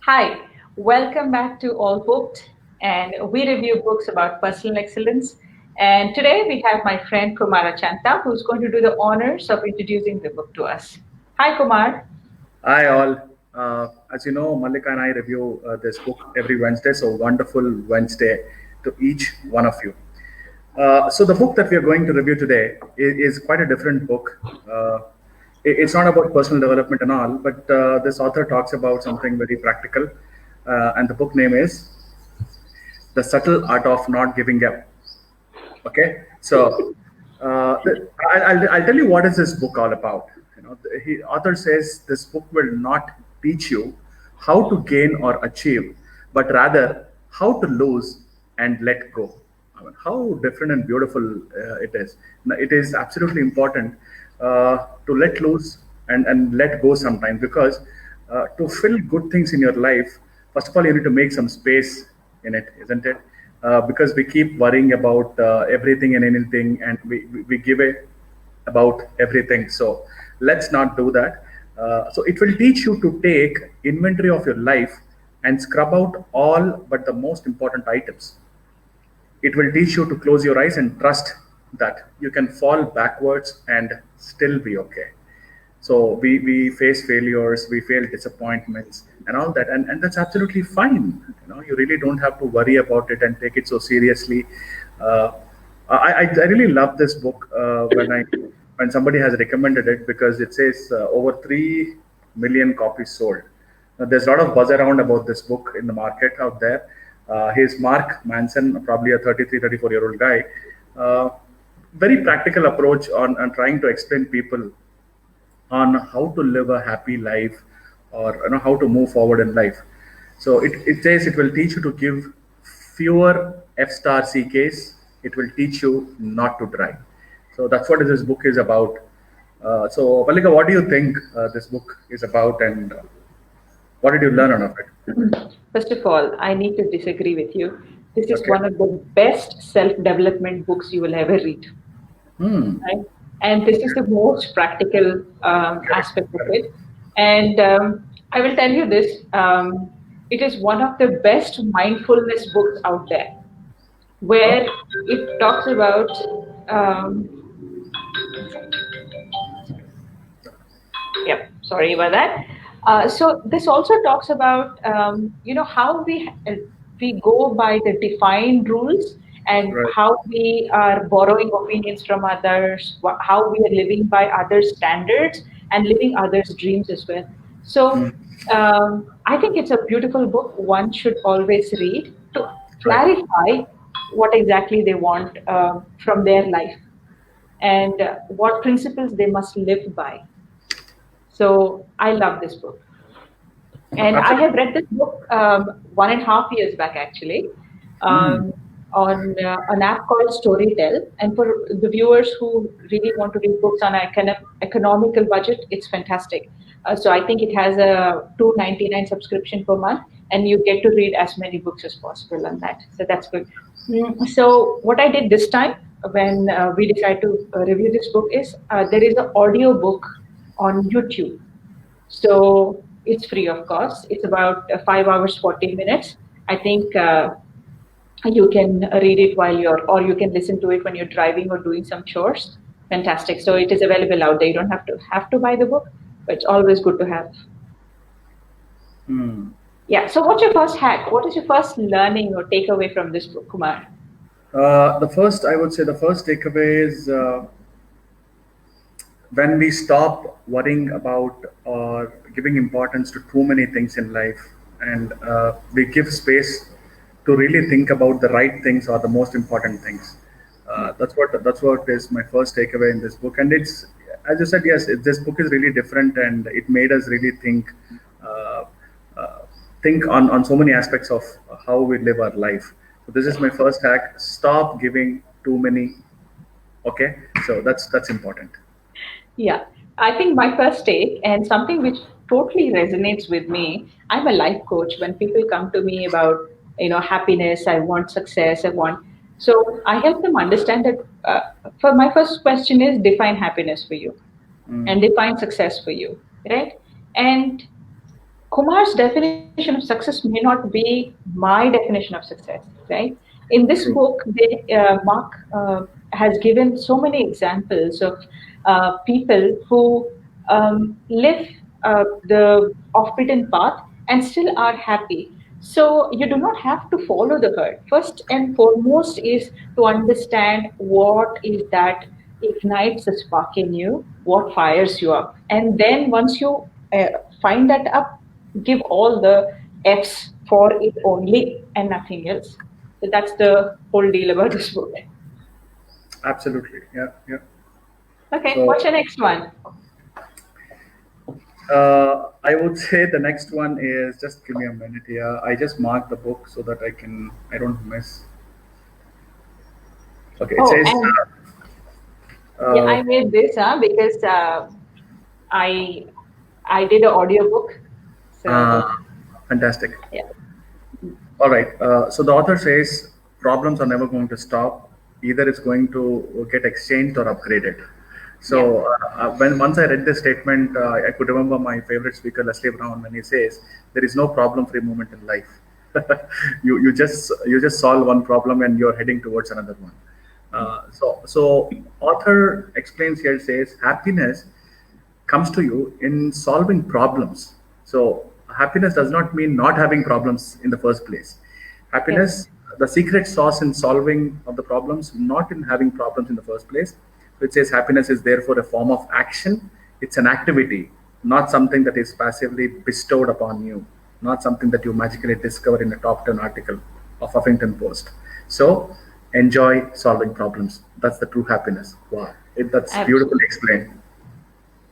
Hi, welcome back to All Booked, and we review books about personal excellence. And today we have my friend Kumara Chanta, who's going to do the honors of introducing the book to us. Hi, Kumar. Hi, all. As you know, Malika and I review this book every Wednesday, so wonderful Wednesday to each one of you. So, the book that we are going to review today is quite a different book. It's not about personal development and all, but this author talks about something very practical, and the book name is The Subtle Art of Not Giving Up. Okay, so I'll tell you what is this book all about. The author says this book will not teach you how to gain or achieve, but rather how to lose and let go. I mean, how different and beautiful it is. Now, it is absolutely important to let loose and let go sometimes, because to fill good things in your life, first of all, you need to make some space in it, isn't it? Because we keep worrying about everything and anything, and we give it about everything. So let's not do that. So it will teach you to take inventory of your life and scrub out all but the most important items. It will teach you to close your eyes and trust that you can fall backwards and still be okay. So we face failures, we fail disappointments and all that, and that's absolutely fine. You really don't have to worry about it and take it so seriously. uh, I really love this book when somebody has recommended it, because it says over 3 million copies sold. Now, there's a lot of buzz around about this book in the market out there. He's Mark Manson, probably a 33, 34-year-old guy. Uh, Very practical approach on trying to explain people on how to live a happy life, or how to move forward in life. So it says it will teach you to give fewer F star CKs. It will teach you not to drive. So that's what this book is about. So Malika, what do you think this book is about, and what did you learn out of it? First of all, I need to disagree with you. This is Okay. one of the best self development books you will ever read. Hmm. Right? And this is the most practical Correct. aspect of Correct. it. And I will tell you this, it is one of the best mindfulness books out there, where Okay. it talks about, um, yep, sorry about that. So this also talks about, how we go by the defined rules, and Right. how we are borrowing opinions from others, how we are living by others' standards and living others' dreams as well. So I think it's a beautiful book. One should always read to Right. clarify what exactly they want from their life, and what principles they must live by. So I love this book. And I have Absolutely. read this book 1.5 years back, actually, Hmm. um, on an app called Storytel. And for the viewers who really want to read books on an economical budget, it's fantastic. So I think it has a 2.99 subscription per month, and you get to read as many books as possible on that. So that's good. So what I did this time when we decided to review this book is, there is an audio book on YouTube. So it's free of cost. It's about 5 hours, 40 minutes. I think you can read it while or you can listen to it when you're driving or doing some chores. Fantastic. So it is available out there. You don't have to buy the book, but it's always good to have. Hmm. Yeah. So what's your first hack? What is your first learning or takeaway from this book, Kumar? I would say the first takeaway is when we stop worrying about or giving importance to too many things in life, and we give space to really think about the right things or the most important things. That's what is my first takeaway in this book. And it's, as you said, yes, this book is really different, and it made us really uh, uh, think on so many aspects of how we live our life. So this is my first hack: stop giving too many. Okay, so that's important. Yeah, I think my first take, and something which totally resonates with me. I'm a life coach. When people come to me about, happiness, I want success, I want. So I help them understand that. For my first question is define happiness for you, Mm. and define success for you, right? And Kumar's definition of success may not be my definition of success, right? In this True. book, Mark has given so many examples of people who live the off-beaten path and still are happy. So you do not have to follow the herd. First and foremost is to understand what is that ignites the spark in you, what fires you up, and then once you find that up, give all the F's for it only and nothing else. So that's the whole deal about this book. Absolutely. Yeah. Yeah. Okay, So what's your next one? I would say the next one is, just give me a minute here. I just marked the book so that I don't miss. Okay, it Oh, says and yeah, uh, I made this because I I did an audiobook. uh, So fantastic. yeah, All right. So the author says problems are never going to stop. Either it's going to get exchanged or upgraded. yeah, So when once I read this statement, I could remember my favorite speaker, Leslie Brown, when he says, "There is no problem-free moment in life. You just solve one problem and you're heading towards another one." So author explains here, says happiness comes to you in solving problems. So happiness does not mean not having problems in the first place. yeah, Happiness, the secret sauce in solving of the problems, not in having problems in the first place. So it says happiness is therefore a form of action. It's an activity, not something that is passively bestowed upon you, not something that you magically discover in a top 10 article of Huffington Post. So enjoy solving problems. That's the true happiness. Wow. That's beautifully absolutely. explained.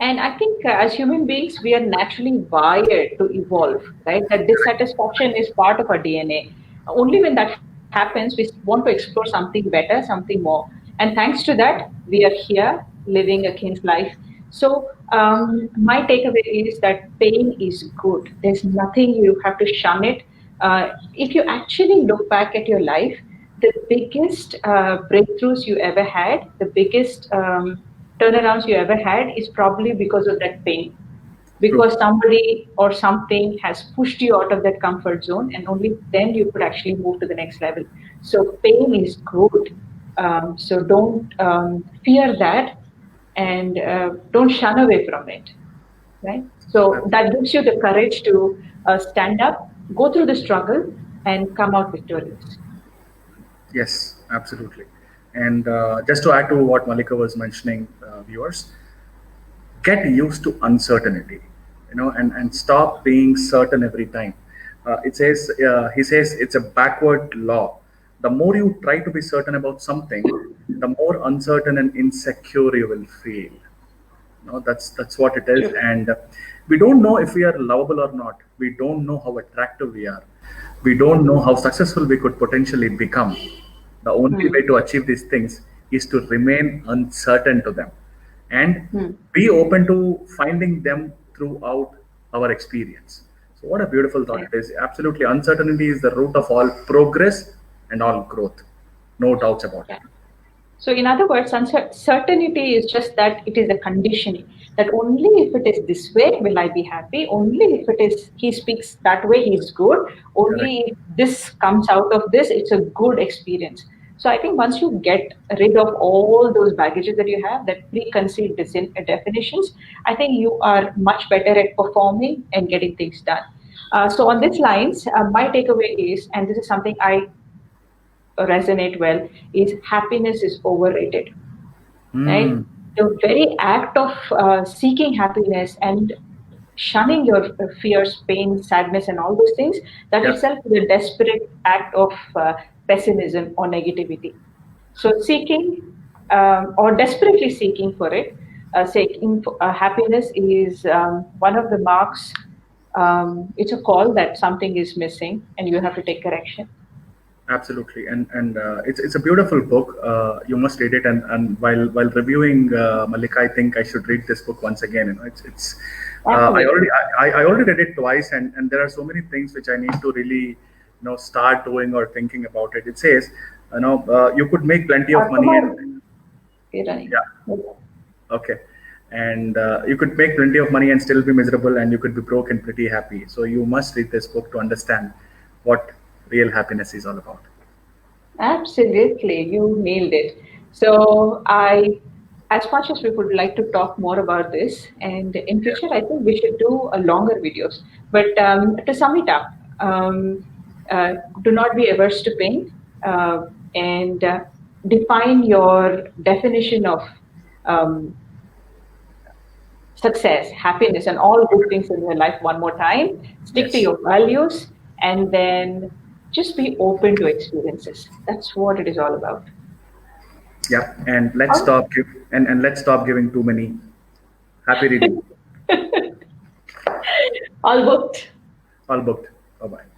And I think as human beings, we are naturally wired to evolve, right? That dissatisfaction is part of our DNA. Only when that happens, we want to explore something better, something more. And thanks to that, we are here living a king's life. So, my takeaway is that pain is good. There's nothing you have to shun it. If you actually look back at your life, the biggest breakthroughs you ever had, the biggest turnarounds you ever had is probably because of that pain. True. Because somebody or something has pushed you out of that comfort zone, and only then you could actually move to the next level. So, pain is good. So, don't fear that and don't shun away from it, right? So, that gives you the courage to stand up, go through the struggle, and come out victorious. Yes, absolutely. And just to add to what Malika was mentioning, viewers, get used to uncertainty, and stop being certain every time. He says it's a backward law. The more you try to be certain about something, the more uncertain and insecure you will feel. That's what it is. True. And we don't know if we are lovable or not. We don't know how attractive we are. We don't know how successful we could potentially become. The only Hmm. way to achieve these things is to remain uncertain to them and Hmm. be open to finding them throughout our experience. So what a beautiful thought Yeah. it is. Absolutely, uncertainty is the root of all progress and all growth. No doubts about it. Yeah. So, in other words, uncertainty is just that it is a conditioning. That only if it is this way will I be happy. Only if it is he speaks that way, he's good. Correct. Only if this comes out of this, it's a good experience. So, I think once you get rid of all those baggages that you have, that preconceived definitions, I think you are much better at performing and getting things done. So, on these lines, my takeaway is, and this is something I resonate well, is happiness is overrated, right? Hmm. The very act of seeking happiness and shunning your fears, pain, sadness, and all those things, that Yeah, itself is a desperate act of pessimism or negativity. So, seeking or desperately seeking for it, seeking for, happiness is one of the marks. It's a call that something is missing and you have to take correction. absolutely. And it's a beautiful book. You must read it. And while reviewing Malika, I think I should read this book once again. It's Absolutely. I already read it twice, and there are so many things which I need to really start doing or thinking about it. It says, you could make plenty of money Kumar, and you're running. yeah. Okay. and you could make plenty of money and still be miserable, and you could be broke and pretty happy. So you must read this book to understand what real happiness is all about. Absolutely, you nailed it. So as much as we would like to talk more about this, and in Yeah. future, I think we should do a longer videos. But to sum it up, uh, do not be averse to pain, and define your definition of um, success, happiness, and all good things in your life one more time. Stick to Yes. your values, and then just be open to experiences. That's what it is all about. Yeah. And let's All stop and let's stop giving too many. Happy reading. all booked. All booked. Bye bye.